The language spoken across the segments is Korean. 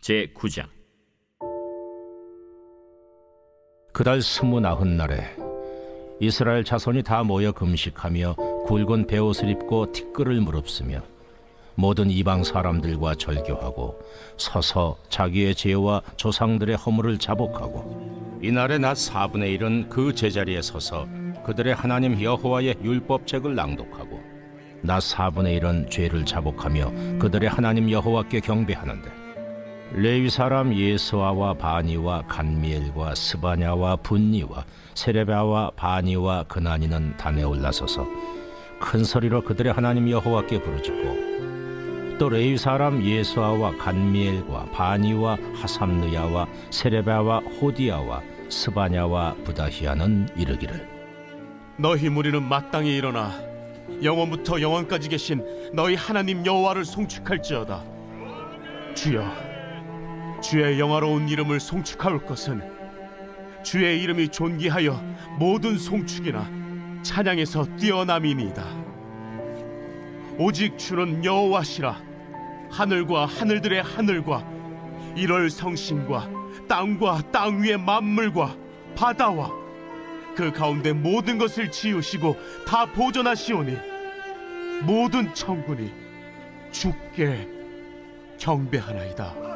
제9장. 그달 29날에 이스라엘 자손이 다 모여 금식하며 굵은 베옷을 입고 티끌을 무릅쓰며 모든 이방 사람들과 절교하고 서서 자기의 죄와 조상들의 허물을 자복하고 이날의 낮 4분의 1은 그 제자리에 서서 그들의 하나님 여호와의 율법책을 낭독하고 낮 4분의 1은 죄를 자복하며 그들의 하나님 여호와께 경배하는데, 레위 사람 예수아와 바니와 간미엘과 스바냐와 분니와 세레바와 바니와 그나니는 단에 올라서서 큰 소리로 그들의 하나님 여호와께 부르짖고, 또 레위 사람 예수아와 간미엘과 바니와 하삼느야와 세레바와 호디야와 스바냐와 부다히야는 이르기를, 너희 무리는 마땅히 일어나 영원부터 영원까지 계신 너희 하나님 여호와를 송축할지어다. 주여, 주의 영화로운 이름을 송축할 것은 주의 이름이 존귀하여 모든 송축이나 찬양에서 뛰어남이니이다. 오직 주는 여호와시라. 하늘과 하늘들의 하늘과 일월 성신과 땅과 땅 위의 만물과 바다와 그 가운데 모든 것을 지으시고 다 보존하시오니 모든 천군이 주께 경배하나이다.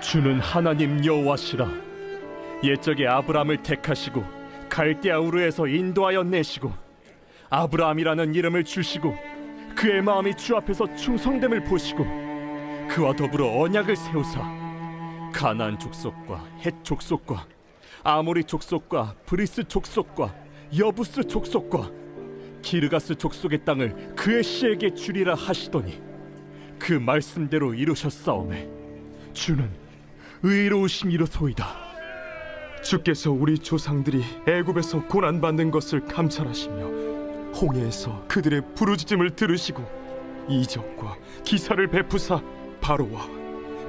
주는 하나님 여호와시라. 옛적에 아브라함을 택하시고 갈대아 우르에서 인도하여 내시고 아브라함이라는 이름을 주시고 그의 마음이 주 앞에서 충성됨을 보시고 그와 더불어 언약을 세우사 가나안 족속과 헷 족속과 아모리 족속과 브리스 족속과 여부스 족속과 기르가스 족속의 땅을 그의 씨에게 주리라 하시더니 그 말씀대로 이루셨사오매 주는 의로우심이로소이다. 주께서 우리 조상들이 애굽에서 고난받는 것을 감찰하시며 홍해에서 그들의 부르짖음을 들으시고 이적과 기사를 베푸사 바로와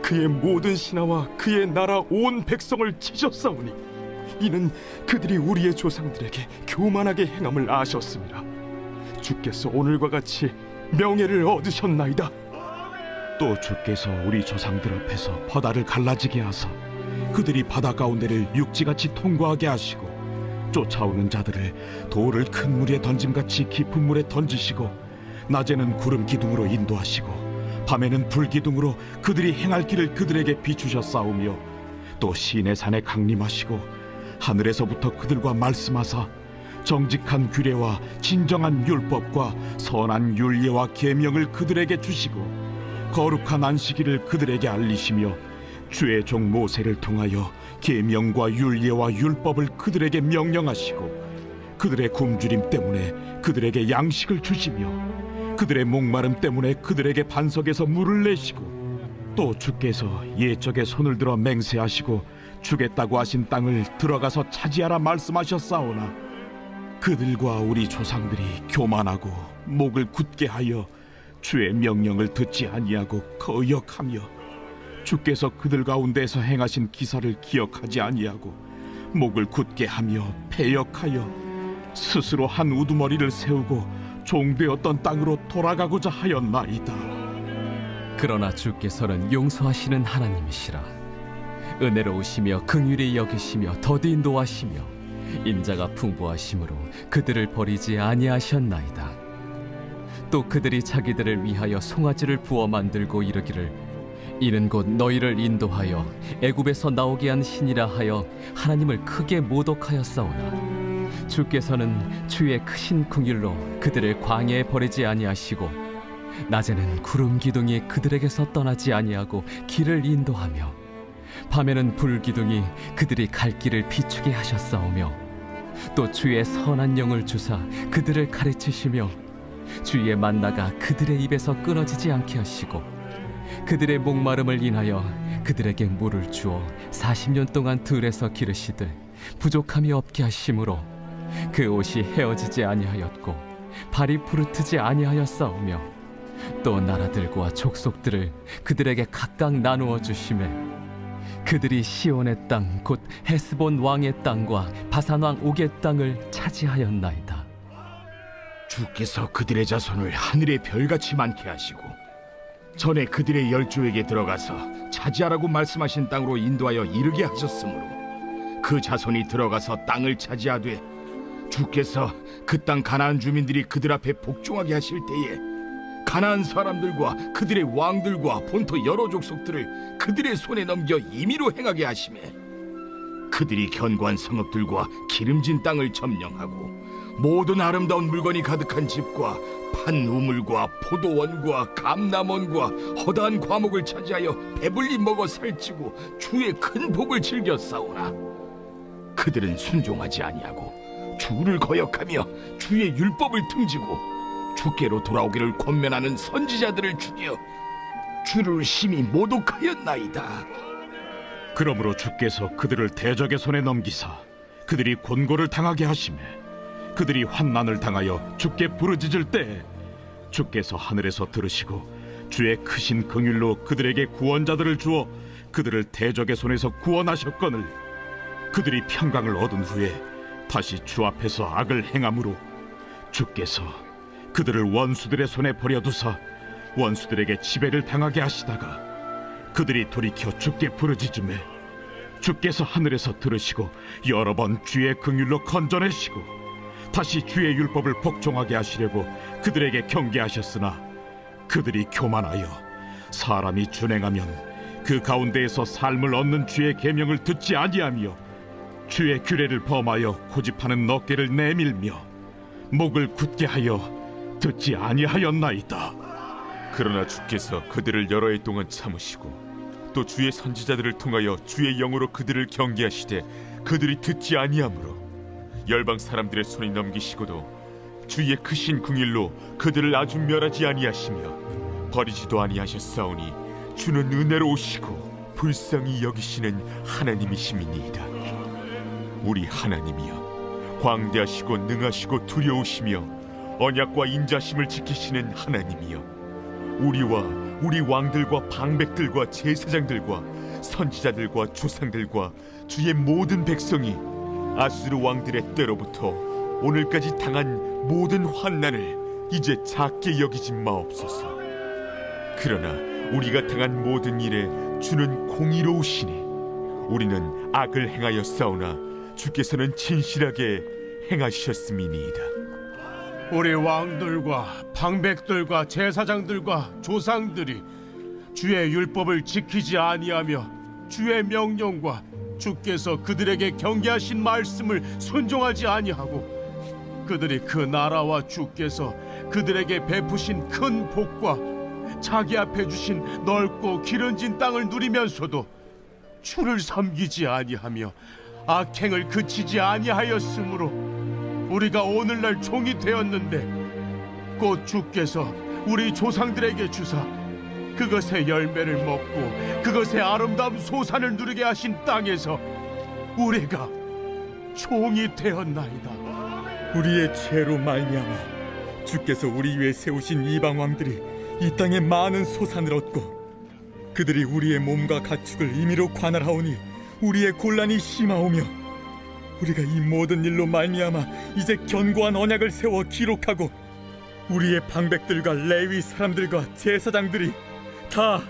그의 모든 신하와 그의 나라 온 백성을 치셨사오니 이는 그들이 우리의 조상들에게 교만하게 행함을 아셨습니다. 주께서 오늘과 같이 명예를 얻으셨나이다. 또 주께서 우리 조상들 앞에서 바다를 갈라지게 하사 그들이 바다 가운데를 육지같이 통과하게 하시고 쫓아오는 자들을 돌을 큰 물에 던짐같이 깊은 물에 던지시고 낮에는 구름 기둥으로 인도하시고 밤에는 불 기둥으로 그들이 행할 길을 그들에게 비추셨사오며 또 시내 산에 강림하시고 하늘에서부터 그들과 말씀하사 정직한 규례와 진정한 율법과 선한 율례와 계명을 그들에게 주시고 거룩한 안식일을 그들에게 알리시며 주의 종 모세를 통하여 계명과 율례와 율법을 그들에게 명령하시고 그들의 굶주림 때문에 그들에게 양식을 주시며 그들의 목마름 때문에 그들에게 반석에서 물을 내시고 또 주께서 옛적에 손을 들어 맹세하시고 주겠다고 하신 땅을 들어가서 차지하라 말씀하셨사오나 그들과 우리 조상들이 교만하고 목을 굳게 하여 주의 명령을 듣지 아니하고 거역하며 주께서 그들 가운데서 행하신 기사를 기억하지 아니하고 목을 굳게 하며 패역하여 스스로 한 우두머리를 세우고 종되었던 땅으로 돌아가고자 하였나이다. 그러나 주께서는 용서하시는 하나님이시라. 은혜로우시며 긍휼히 여기시며 더디 인도하시며 인자가 풍부하심으로 그들을 버리지 아니하셨나이다. 또 그들이 자기들을 위하여 송아지를 부어 만들고 이르기를 이는 곧 너희를 인도하여 애굽에서 나오게 한 신이라 하여 하나님을 크게 모독하였사오나 주께서는 주의 크신 긍휼로 그들을 광야에 버리지 아니하시고 낮에는 구름 기둥이 그들에게서 떠나지 아니하고 길을 인도하며 밤에는 불 기둥이 그들이 갈 길을 비추게 하셨사오며 또 주의 선한 영을 주사 그들을 가르치시며 주의 만나가 그들의 입에서 끊어지지 않게 하시고 그들의 목마름을 인하여 그들에게 물을 주어 40년 동안 들에서 기르시되 부족함이 없게 하심으로 그 옷이 헤어지지 아니하였고 발이 부르트지 아니하였사오며 또 나라들과 족속들을 그들에게 각각 나누어 주시매 그들이 시온의 땅 곧 헤스본 왕의 땅과 바산 왕 옥의 땅을 차지하였나이다. 주께서 그들의 자손을 하늘의 별같이 많게 하시고 전에 그들의 열조에게 들어가서 차지하라고 말씀하신 땅으로 인도하여 이르게 하셨으므로 그 자손이 들어가서 땅을 차지하되 주께서 그 땅 가나안 주민들이 그들 앞에 복종하게 하실 때에 가나안 사람들과 그들의 왕들과 본토 여러 족속들을 그들의 손에 넘겨 임의로 행하게 하시매 그들이 견고한 성읍들과 기름진 땅을 점령하고 모든 아름다운 물건이 가득한 집과 판 우물과 포도원과 감람원과 허다한 과목을 차지하여 배불리 먹어 살찌고 주의 큰 복을 즐겨 싸우나 그들은 순종하지 아니하고 주를 거역하며 주의 율법을 등지고 주께로 돌아오기를 권면하는 선지자들을 죽여 주를 심히 모독하였나이다. 그러므로 주께서 그들을 대적의 손에 넘기사 그들이 곤고를 당하게 하시매 그들이 환난을 당하여 주께 부르짖을 때 주께서 하늘에서 들으시고 주의 크신 긍휼로 그들에게 구원자들을 주어 그들을 대적의 손에서 구원하셨거늘 그들이 평강을 얻은 후에 다시 주 앞에서 악을 행함으로 주께서 그들을 원수들의 손에 버려두사 원수들에게 지배를 당하게 하시다가 그들이 돌이켜 주께 부르짖음에 주께서 하늘에서 들으시고 여러 번 주의 긍휼로 건져내시고 다시 주의 율법을 복종하게 하시려고 그들에게 경계하셨으나 그들이 교만하여 사람이 준행하면 그 가운데에서 삶을 얻는 주의 계명을 듣지 아니하며 주의 규례를 범하여 고집하는 어깨를 내밀며 목을 굳게 하여 듣지 아니하였나이다. 그러나 주께서 그들을 여러 해 동안 참으시고 또 주의 선지자들을 통하여 주의 영으로 그들을 경계하시되 그들이 듣지 아니하므로 열방 사람들의 손에 넘기시고도 주의 크신 긍휼로 그들을 아주 멸하지 아니하시며 버리지도 아니하셨사오니 주는 은혜로우시고 불쌍히 여기시는 하나님이심이니이다. 우리 하나님이여 광대하시고 능하시고 두려우시며 언약과 인자심을 지키시는 하나님이여 우리와 우리 왕들과 방백들과 제사장들과 선지자들과 조상들과 주의 모든 백성이 아수르 왕들의 때로부터 오늘까지 당한 모든 환난을 이제 작게 여기지 마옵소서. 그러나 우리가 당한 모든 일에 주는 공의로우시니 우리는 악을 행하여 싸우나 주께서는 진실하게 행하셨음이니이다. 우리 왕들과 방백들과 제사장들과 조상들이 주의 율법을 지키지 아니하며 주의 명령과 주께서 그들에게 경계하신 말씀을 순종하지 아니하고 그들이 그 나라와 주께서 그들에게 베푸신 큰 복과 자기 앞에 주신 넓고 기름진 땅을 누리면서도 주를 섬기지 아니하며 악행을 그치지 아니하였으므로 우리가 오늘날 종이 되었는데 곧 주께서 우리 조상들에게 주사 그것의 열매를 먹고 그것의 아름다운 소산을 누리게 하신 땅에서 우리가 종이 되었나이다. 우리의 죄로 말미암아 주께서 우리 위에 세우신 이방 왕들이 이 땅에 많은 소산을 얻고 그들이 우리의 몸과 가축을 임의로 관할하오니 우리의 곤란이 심하오며 우리가 이 모든 일로 말미암아 이제 견고한 언약을 세워 기록하고 우리의 방백들과 레위 사람들과 제사장들이 다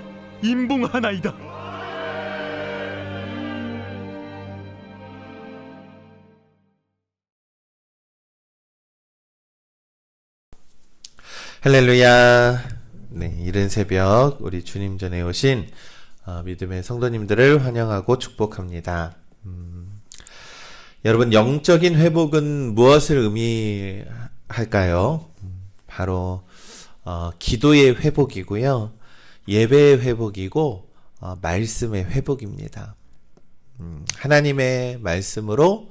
임봉하나이다. 할렐루야. 네, 이른 새벽 우리 주님 전에 오신 믿음의 성도님들을 환영하고 축복합니다. 여러분, 영적인 회복은 무엇을 의미할까요? 바로 기도의 회복이고요, 예배의 회복이고 말씀의 회복입니다. 하나님의 말씀으로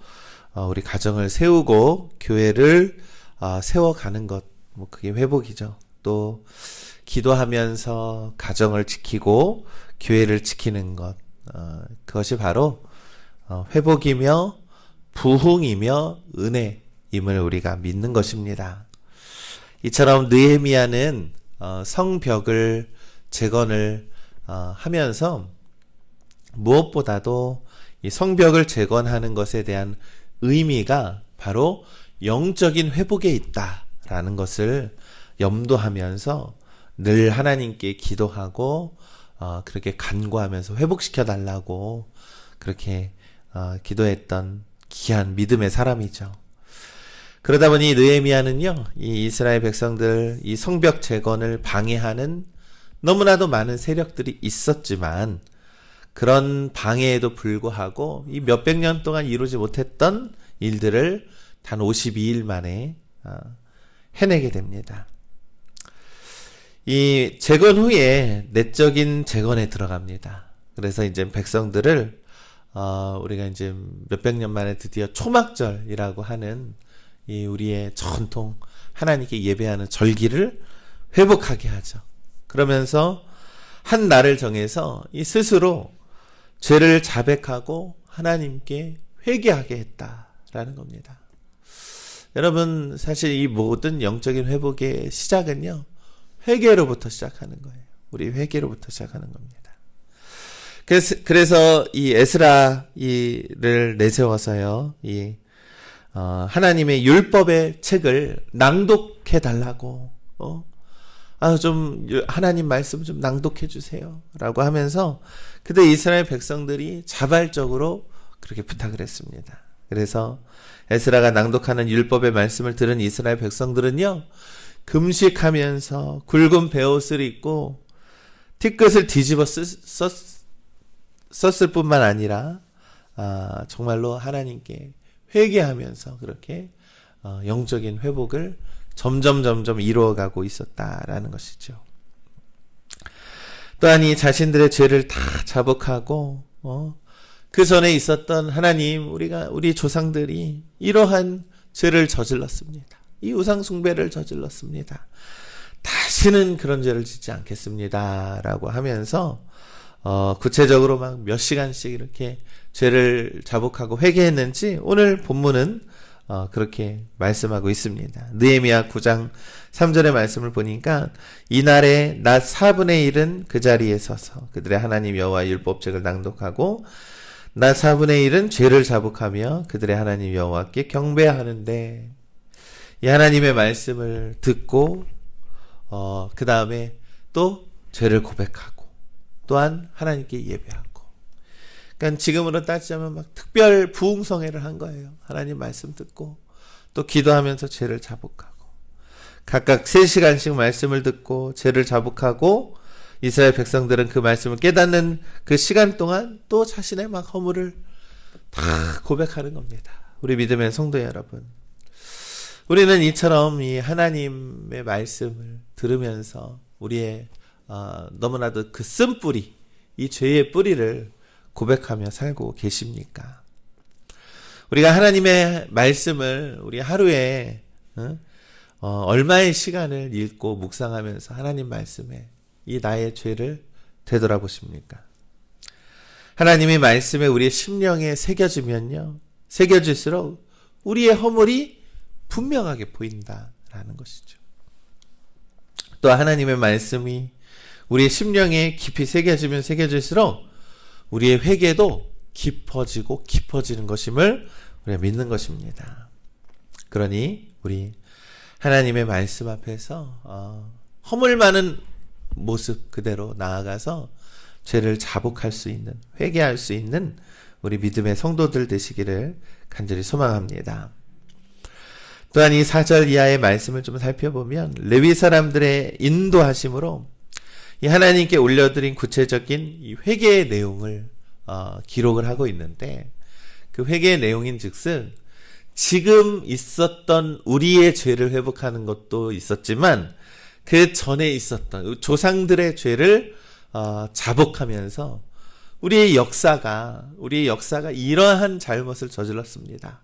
우리 가정을 세우고 교회를 세워가는 것, 그게 회복이죠. 또 기도하면서 가정을 지키고 교회를 지키는 것, 그것이 바로 회복이며 부흥이며 은혜임을 우리가 믿는 것입니다. 이처럼 느헤미야는 성벽을 재건을 하면서 무엇보다도 이 성벽을 재건하는 것에 대한 의미가 바로 영적인 회복에 있다라는 것을 염두하면서 늘 하나님께 기도하고 그렇게 간구하면서 회복시켜 달라고 그렇게 기도했던 귀한 믿음의 사람이죠. 그러다 보니 느헤미야는요, 이 이스라엘 백성들 이 성벽 재건을 방해하는 너무나도 많은 세력들이 있었지만 그런 방해에도 불구하고 이 몇백 년 동안 이루지 못했던 일들을 단 52일 만에 해내게 됩니다. 이 재건 후에 내적인 재건에 들어갑니다. 그래서 이제 백성들을 우리가 이제 몇백 년 만에 드디어 초막절이라고 하는 이 우리의 전통 하나님께 예배하는 절기를 회복하게 하죠. 그러면서 한 날을 정해서 이 스스로 죄를 자백하고 하나님께 회개하게 했다라는 겁니다. 여러분, 사실 이 모든 영적인 회복의 시작은요, 회개로부터 시작하는 거예요. 우리 회개로부터 시작하는 겁니다. 그래서 이 에스라를 내세워서요, 하나님의 율법의 책을 낭독해 달라고, 좀 하나님 말씀 좀 낭독해 주세요 라고 하면서 그때 이스라엘 백성들이 자발적으로 그렇게 부탁을 했습니다. 그래서 에스라가 낭독하는 율법의 말씀을 들은 이스라엘 백성들은요, 금식하면서 굵은 베옷을 입고 티끝을 뒤집어 썼을 뿐만 아니라 정말로 하나님께 회개하면서 그렇게 영적인 회복을 점점 이루어가고 있었다라는 것이죠. 또한 이 자신들의 죄를 다 자복하고 그 전에 있었던 하나님, 우리 조상들이 이러한 죄를 저질렀습니다. 이 우상 숭배를 저질렀습니다. 다시는 그런 죄를 짓지 않겠습니다 라고 하면서 구체적으로 막 몇 시간씩 이렇게 죄를 자복하고 회개했는지 오늘 본문은 그렇게 말씀하고 있습니다. 느헤미야 9장 3절의 말씀을 보니까 이날에 낮 4분의 1은 그 자리에 서서 그들의 하나님 여호와의 율법책을 낭독하고 낮 4분의 1은 죄를 자복하며 그들의 하나님 여호와께 경배하는데, 이 하나님의 말씀을 듣고 그 다음에 또 죄를 고백하고 또한 하나님께 예배하고, 그러니까 지금으로 따지자면 막 특별 부흥성회를 한 거예요. 하나님 말씀 듣고 또 기도하면서 죄를 자복하고, 각각 3시간씩 말씀을 듣고 죄를 자복하고, 이스라엘 백성들은 그 말씀을 깨닫는 그 시간 동안 또 자신의 막 허물을 다 고백하는 겁니다. 우리 믿음의 성도 여러분, 우리는 이처럼 이 하나님의 말씀을 들으면서 우리의 너무나도 그 쓴뿌리, 이 죄의 뿌리를 고백하며 살고 계십니까? 우리가 하나님의 말씀을 우리 하루에 얼마의 시간을 읽고 묵상하면서 하나님 말씀에 이 나의 죄를 되돌아보십니까? 하나님의 말씀에 우리의 심령에 새겨지면요, 새겨질수록 우리의 허물이 분명하게 보인다라는 것이죠. 또 하나님의 말씀이 우리의 심령에 깊이 새겨지면 새겨질수록 우리의 회개도 깊어지고 깊어지는 것임을 우리가 믿는 것입니다. 그러니 우리 하나님의 말씀 앞에서 허물 많은 모습 그대로 나아가서 죄를 자복할 수 있는, 회개할 수 있는 우리 믿음의 성도들 되시기를 간절히 소망합니다. 또한 이 4절 이하의 말씀을 좀 살펴보면 레위 사람들의 인도하심으로 이 하나님께 올려드린 구체적인 이 회개의 내용을 기록을 하고 있는데, 그 회개의 내용인 즉슨 지금 있었던 우리의 죄를 회복하는 것도 있었지만 그 전에 있었던 조상들의 죄를 자복하면서 우리의 역사가 이러한 잘못을 저질렀습니다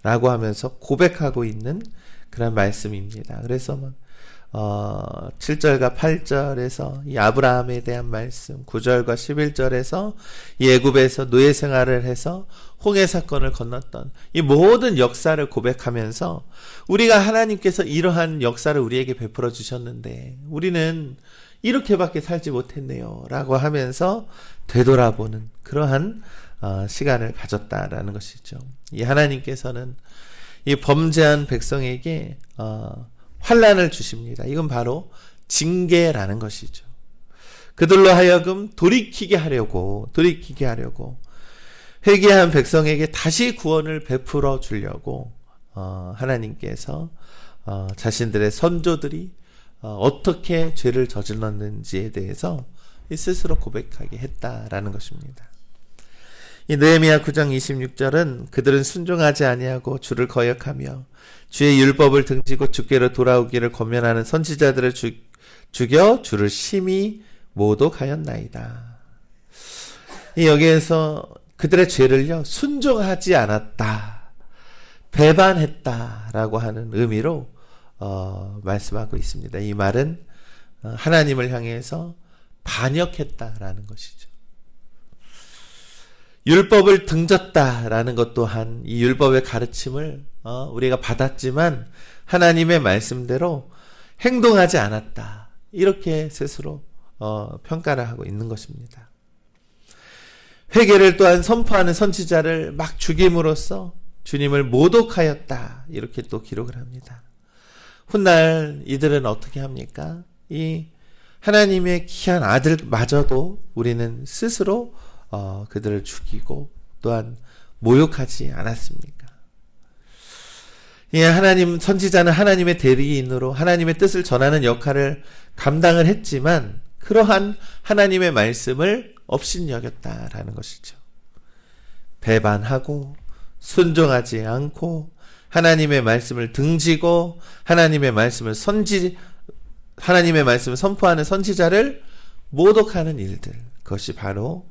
라고 하면서 고백하고 있는 그런 말씀입니다. 그래서 7절과 8절에서 이 아브라함에 대한 말씀, 9절과 11절에서 이 애굽에서 노예 생활을 해서 홍해 사건을 건넜던 이 모든 역사를 고백하면서 우리가 하나님께서 이러한 역사를 우리에게 베풀어 주셨는데 우리는 이렇게밖에 살지 못했네요 라고 하면서 되돌아보는 그러한 시간을 가졌다라는 것이죠. 이 하나님께서는 이 범죄한 백성에게 환난을 주십니다. 이건 바로 징계라는 것이죠. 그들로 하여금 돌이키게 하려고 회개한 백성에게 다시 구원을 베풀어 주려고 하나님께서 자신들의 선조들이 어떻게 죄를 저질렀는지에 대해서 스스로 고백하게 했다라는 것입니다. 이 느헤미야 9장 26절은 그들은 순종하지 아니하고 주를 거역하며 주의 율법을 등지고 주께로 돌아오기를 권면하는 선지자들을 죽여 주를 심히 모독하였나이다. 여기에서 그들의 죄를요 순종하지 않았다, 배반했다라고 하는 의미로 말씀하고 있습니다. 이 말은 하나님을 향해서 반역했다라는 것이죠. 율법을 등졌다라는 것 또한 이 율법의 가르침을 우리가 받았지만 하나님의 말씀대로 행동하지 않았다, 이렇게 스스로 평가를 하고 있는 것입니다. 회개를 또한 선포하는 선지자를 막 죽임으로써 주님을 모독하였다, 이렇게 또 기록을 합니다. 훗날 이들은 어떻게 합니까? 이 하나님의 귀한 아들마저도 우리는 스스로 그들을 죽이고 또한 모욕하지 않았습니까? 하나님 선지자는 하나님의 대리인으로 하나님의 뜻을 전하는 역할을 감당을 했지만 그러한 하나님의 말씀을 업신여겼다라는 것이죠. 배반하고 순종하지 않고 하나님의 말씀을 등지고 하나님의 말씀을 선포하는 선지자를 모독하는 일들, 그것이 바로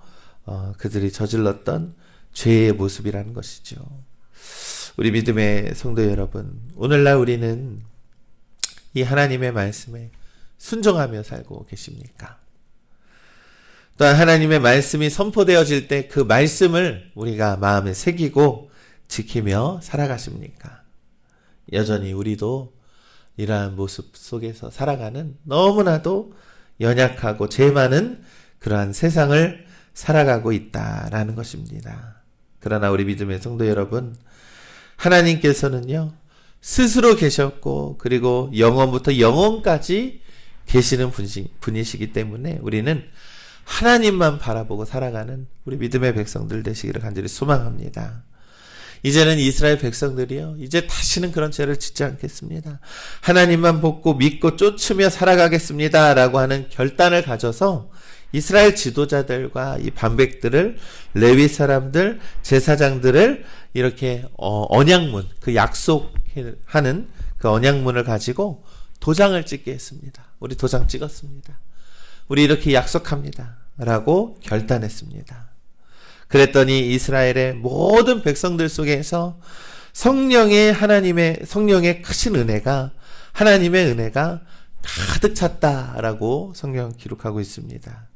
그들이 저질렀던 죄의 모습이라는 것이죠. 우리 믿음의 성도 여러분, 오늘날 우리는 이 하나님의 말씀에 순종하며 살고 계십니까? 또한 하나님의 말씀이 선포되어질 때 그 말씀을 우리가 마음에 새기고 지키며 살아가십니까? 여전히 우리도 이러한 모습 속에서 살아가는 너무나도 연약하고 죄 많은 그러한 세상을 살아가고 있다라는 것입니다. 그러나 우리 믿음의 성도 여러분, 하나님께서는요 스스로 계셨고 그리고 영원부터 영원까지 계시는 분이시기 때문에 우리는 하나님만 바라보고 살아가는 우리 믿음의 백성들 되시기를 간절히 소망합니다. 이제는 이스라엘 백성들이요 이제 다시는 그런 죄를 짓지 않겠습니다. 하나님만 보고 믿고 쫓으며 살아가겠습니다 라고 하는 결단을 가져서 이스라엘 지도자들과 이 반백들을, 레위 사람들, 제사장들을 이렇게 언약문, 그 약속하는 그 언약문을 가지고 도장을 찍게 했습니다. 우리 도장 찍었습니다. 우리 이렇게 약속합니다 라고 결단했습니다. 그랬더니 이스라엘의 모든 백성들 속에서 성령의 크신 은혜가, 하나님의 은혜가 가득 찼다라고 성경 기록하고 있습니다.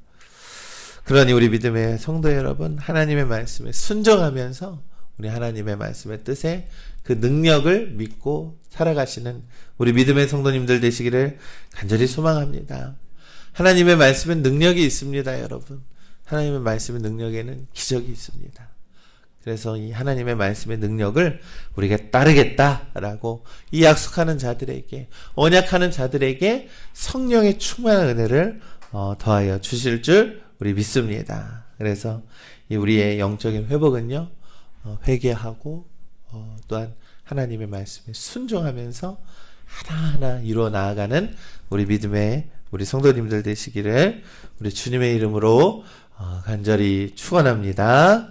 그러니 우리 믿음의 성도 여러분, 하나님의 말씀에 순종하면서 우리 하나님의 말씀의 뜻에 그 능력을 믿고 살아가시는 우리 믿음의 성도님들 되시기를 간절히 소망합니다. 하나님의 말씀엔 능력이 있습니다, 여러분. 하나님의 말씀의 능력에는 기적이 있습니다. 그래서 이 하나님의 말씀의 능력을 우리가 따르겠다라고 이 약속하는 자들에게, 언약하는 자들에게 성령의 충만한 은혜를 더하여 주실 줄 우리 믿습니다. 그래서 이 우리의 영적인 회복은요, 회개하고 또한 하나님의 말씀에 순종하면서 하나하나 이루어 나아가는 우리 믿음의 우리 성도님들 되시기를 우리 주님의 이름으로 간절히 축원합니다.